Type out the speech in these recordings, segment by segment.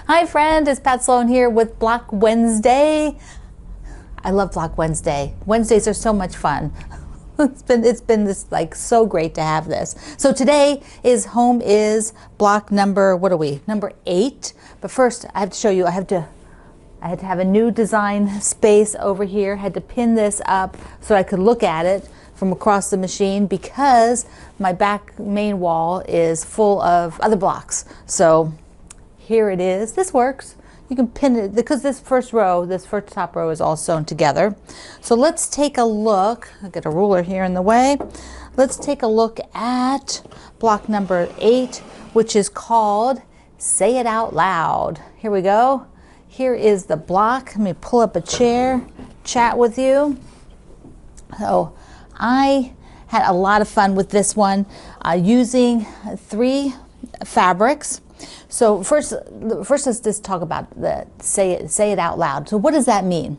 Hi friend, it's Pat Sloan here with Block Wednesday. I love Block Wednesday. Wednesdays are so much fun. It's been this like so great to have this. So today is home is block number, what are we? Number 8. But first I have to show you, I had to have a new design space over here. Had to pin this up so I could look at it from across the machine because my back main wall is full of other blocks. So here it is. This works. You can pin it because this first top row is all sewn together. So let's take a look. I'll get a ruler here in the way. Let's take a look at block number 8, which is called Say It Out Loud. Here we go. Here is the block. Let me pull up a chair, chat with you. So I had a lot of fun with this one using 3 fabrics. So first let's just talk about the say it out loud. So what does that mean?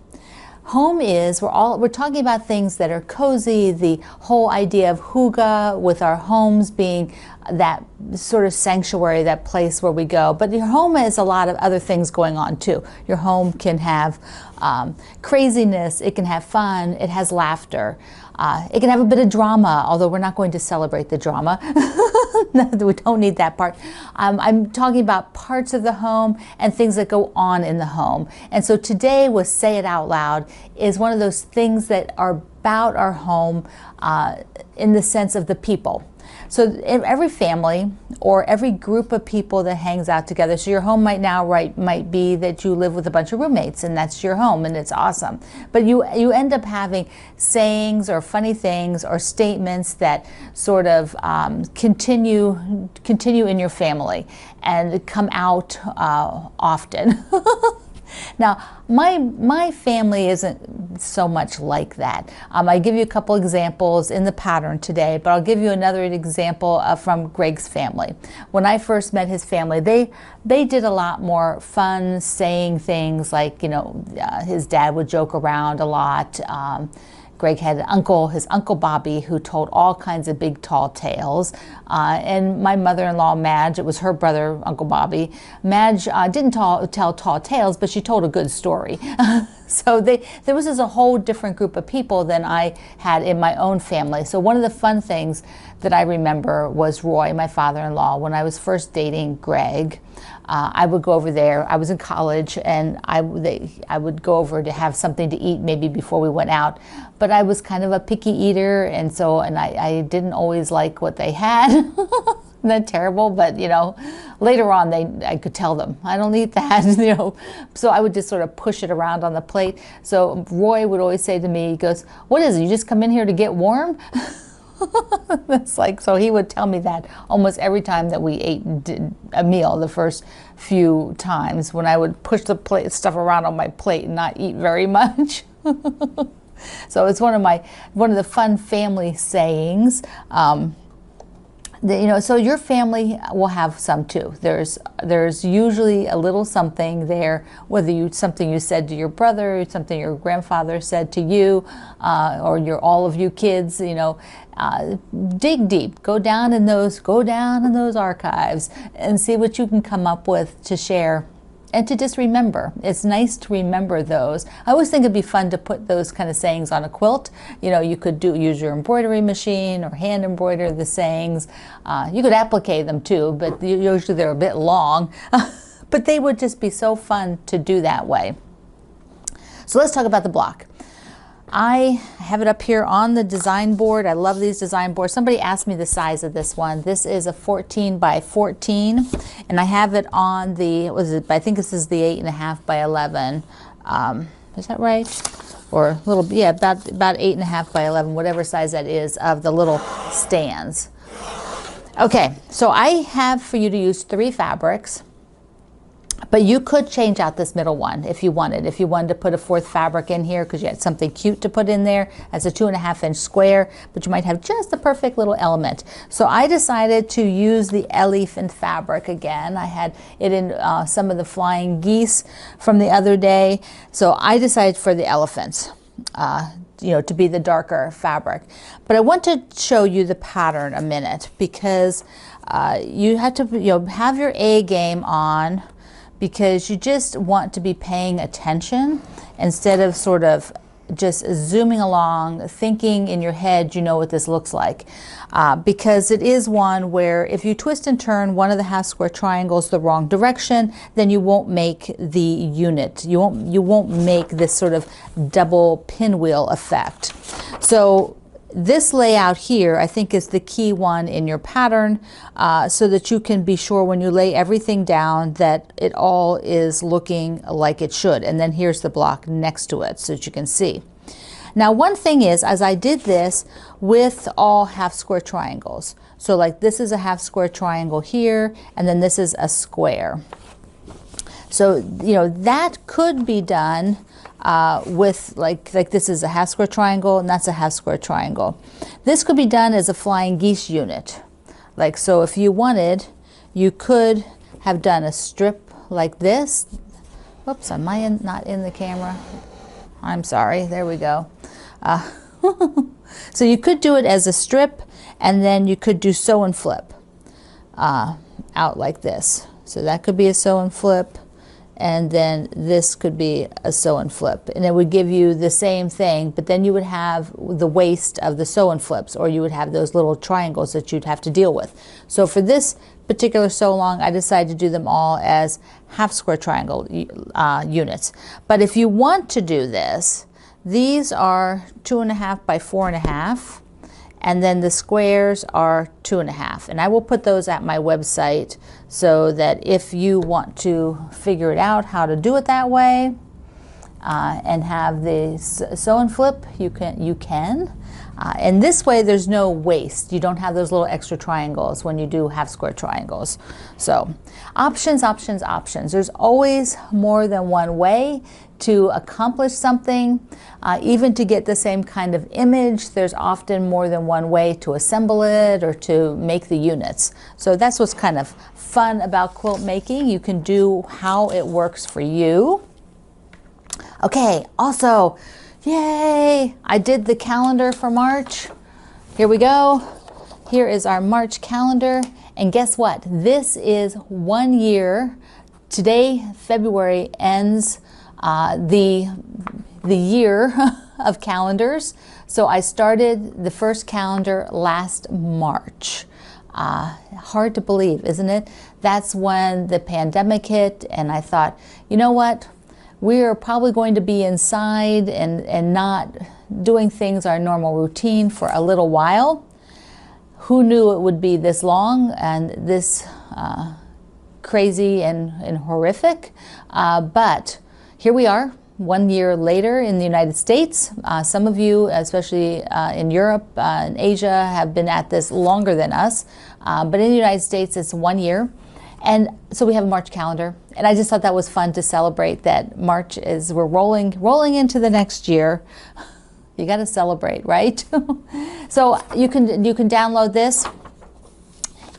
Home is, we're talking about things that are cozy, the whole idea of hygge, with our homes being that sort of sanctuary, that place where we go. But your home has a lot of other things going on too. Your home can have craziness, it can have fun, it has laughter. It can have a bit of drama, although we're not going to celebrate the drama. We don't need that part. I'm talking about parts of the home and things that go on in the home. And so today with Say It Out Loud is one of those things that are about our home in the sense of the people. So in every family or every group of people that hangs out together, so your home might be that you live with a bunch of roommates and that's your home and it's awesome. But you end up having sayings or funny things or statements that sort of continue in your family and come out often. Now, my family isn't so much like that. I give you a couple examples in the pattern today, but I'll give you another example from Greg's family. When I first met his family, they did a lot more fun saying things like, his dad would joke around a lot. Greg had his uncle Bobby, who told all kinds of big tall tales. And my mother-in-law, Madge, it was her brother, Uncle Bobby. Madge didn't tell tall tales, but she told a good story. So there was a whole different group of people than I had in my own family. So one of the fun things that I remember was Roy, my father-in-law. When I was first dating Greg, I would go over there. I was in college, and I would go over to have something to eat maybe before we went out. But I was kind of a picky eater, and I didn't always like what they had. Isn't that terrible? But later on I could tell them I don't eat that. So I would just sort of push it around on the plate. So Roy would always say to me, he goes, "What is it? You just come in here to get warm?" It's like, so he would tell me that almost every time that we ate a meal, the first few times when I would push the stuff around on my plate and not eat very much. So it's one of the fun family sayings. So your family will have some too. There's usually a little something there, whether something you said to your brother, something your grandfather said to you, or all of you kids. Dig deep, go down in those archives and see what you can come up with to share. And to just remember. It's nice to remember those. I always think it'd be fun to put those kind of sayings on a quilt. You could use your embroidery machine or hand embroider the sayings. You could applique them too, but usually they're a bit long. But they would just be so fun to do that way. So let's talk about the block. I have it up here on the design board. I love these design boards. Somebody asked me the size of this one. This is a 14 by 14, and I have it on the, I think this is the 8.5 by 11. Is that right? Or a little, yeah, about 8.5 by 11, whatever size that is, of the little stands. Okay, so I have for you to use 3 fabrics. But you could change out this middle one if you wanted. If you wanted to put a 4th fabric in here because you had something cute to put in there as a 2.5-inch square, but you might have just the perfect little element. So I decided to use the elephant fabric again. I had it in some of the flying geese from the other day. So I decided for the elephants. To be the darker fabric. But I want to show you the pattern a minute because you have to have your A game on, because you just want to be paying attention instead of sort of just zooming along, thinking in your head you know what this looks like. Because it is one where if you twist and turn one of the half square triangles the wrong direction, then you won't make the unit. You won't make this sort of double pinwheel effect. So this layout here, I think, is the key one in your pattern, so that you can be sure when you lay everything down that it all is looking like it should. And then here's the block next to it so that you can see. Now, one thing is, as I did this with all half square triangles, so like this is a half square triangle here, and then this is a square. So, you know, that could be done with like this is a half square triangle and that's a half square triangle. This could be done as a flying geese unit. Like, so if you wanted, you could have done a strip like this. Whoops, am I not in the camera? I'm sorry, there we go. So you could do it as a strip, and then you could do sew and flip out like this. So that could be a sew and flip, and then this could be a sew and flip, and it would give you the same thing, but then you would have the waste of the sew and flips, or you would have those little triangles that you'd have to deal with. So for this particular sew along, I decided to do them all as half square triangle units. But if you want to do this, these are 2.5 by 4.5, and then the squares are 2.5, and I will put those at my website so that if you want to figure it out how to do it that way and have the sew and flip, you can. And this way there's no waste. You don't have those little extra triangles when you do half square triangles. So options, options, options. There's always more than one way to accomplish something. Even to get the same kind of image, there's often more than one way to assemble it or to make the units. So that's what's kind of fun about quilt making. You can do how it works for you. Okay, also, yay! I did the calendar for March. Here we go. Here is our March calendar. And guess what? This is 1 year. Today, February, ends the year of calendars. So I started the first calendar last March. Hard to believe, isn't it? That's when the pandemic hit, and I thought, you know what? We are probably going to be inside and not doing things our normal routine for a little while. Who knew it would be this long and this crazy and horrific? But here we are, 1 year later in the United States. Some of you, especially in Europe and Asia, have been at this longer than us. But in the United States, it's 1 year. And so we have a March calendar. And I just thought that was fun to celebrate that March is, we're rolling into the next year. You got to celebrate, right? So you can download this.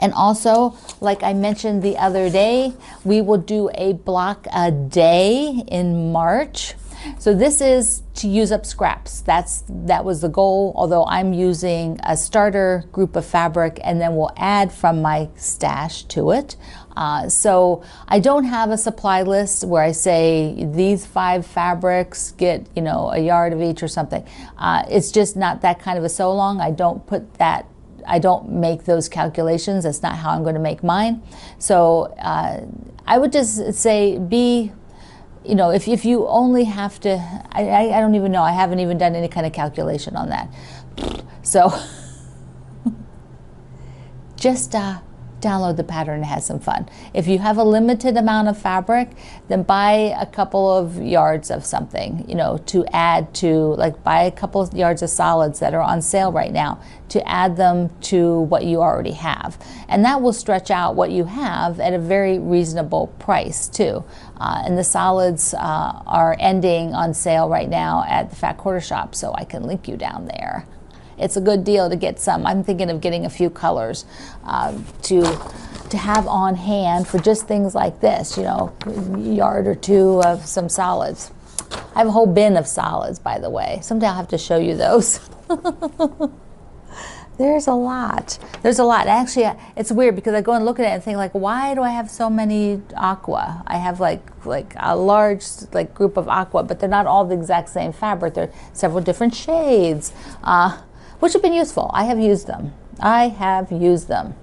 And also, like I mentioned the other day, we will do a block a day in March. So this is to use up scraps. That was the goal, although I'm using a starter group of fabric and then we'll add from my stash to it. So I don't have a supply list where I say these 5 fabrics get, you know, a yard of each or something. It's just not that kind of a sew along. I don't make those calculations. That's not how I'm going to make mine. So I would just say you know, if you only have to, I don't even know. I haven't even done any kind of calculation on that. So just download the pattern and have some fun. If you have a limited amount of fabric, then buy a couple of yards of something, you know, to add to, like buy a couple of yards of solids that are on sale right now to add them to what you already have. And that will stretch out what you have at a very reasonable price too. And the solids are ending on sale right now at the Fat Quarter Shop, so I can link you down there. It's a good deal to get some. I'm thinking of getting a few colors to have on hand for just things like this, you know, a yard or two of some solids. I have a whole bin of solids, by the way. Someday I'll have to show you those. There's a lot. There's a lot. Actually, it's weird because I go and look at it and think like, why do I have so many aqua? I have like a large group of aqua, but they're not all the exact same fabric. They're several different shades, which have been useful. I have used them. I have used them.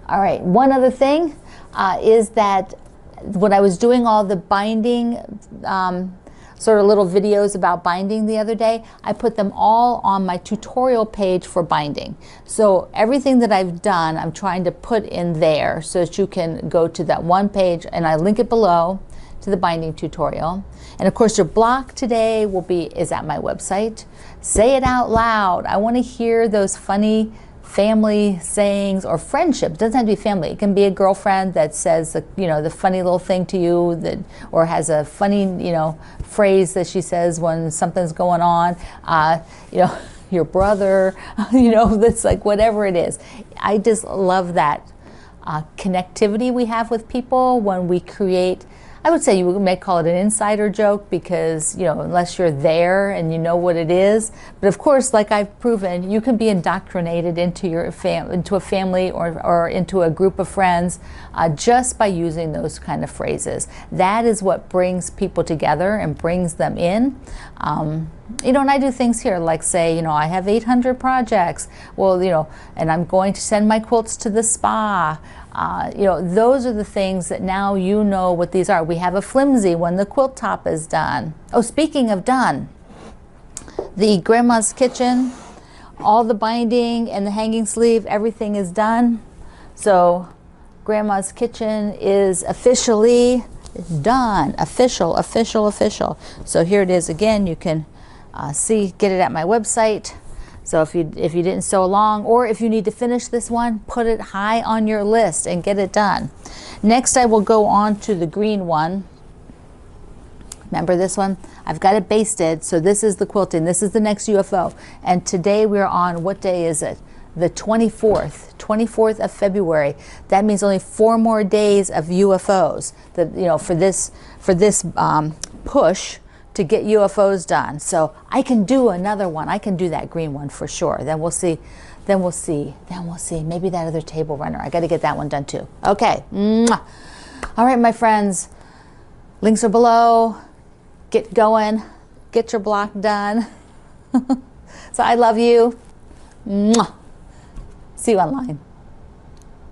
All right. One other thing is that when I was doing all the binding, sort of little videos about binding the other day, I put them all on my tutorial page for binding. So everything that I've done, I'm trying to put in there so that you can go to that one page, and I link it below to the binding tutorial. And of course, your block today is at my website. Say it out loud. I want to hear those funny family sayings or friendship. It doesn't have to be family. It can be a girlfriend that says the funny little thing to you, or has a funny phrase that she says when something's going on. Your brother, that's like whatever it is. I just love that connectivity we have with people when we create. I would say you may call it an insider joke because, unless you're there and you know what it is. But of course, like I've proven, you can be indoctrinated into into a family or into a group of friends just by using those kind of phrases. That is what brings people together and brings them in. And I do things here like say, I have 800 projects. Well, and I'm going to send my quilts to the spa. Those are the things that now you know what these are. We have a flimsy when the quilt top is done. Oh, speaking of done, the Grandma's Kitchen, all the binding and the hanging sleeve, everything is done. So Grandma's Kitchen is officially done. Official. So here it is again. You can get it at my website. So if you didn't sew along, or if you need to finish this one, put it high on your list and get it done. Next, I will go on to the green one. Remember this one? I've got it basted, so this is the quilting. This is the next UFO. And today we're on, what day is it? The 24th of February. That means only 4 more days of UFOs for this push to get UFOs done. So I can do another one. I can do that green one for sure. Then we'll see. Maybe that other table runner. I got to get that one done too. Okay. Mwah. All right, my friends. Links are below. Get going. Get your block done. So I love you. Mwah. See you online.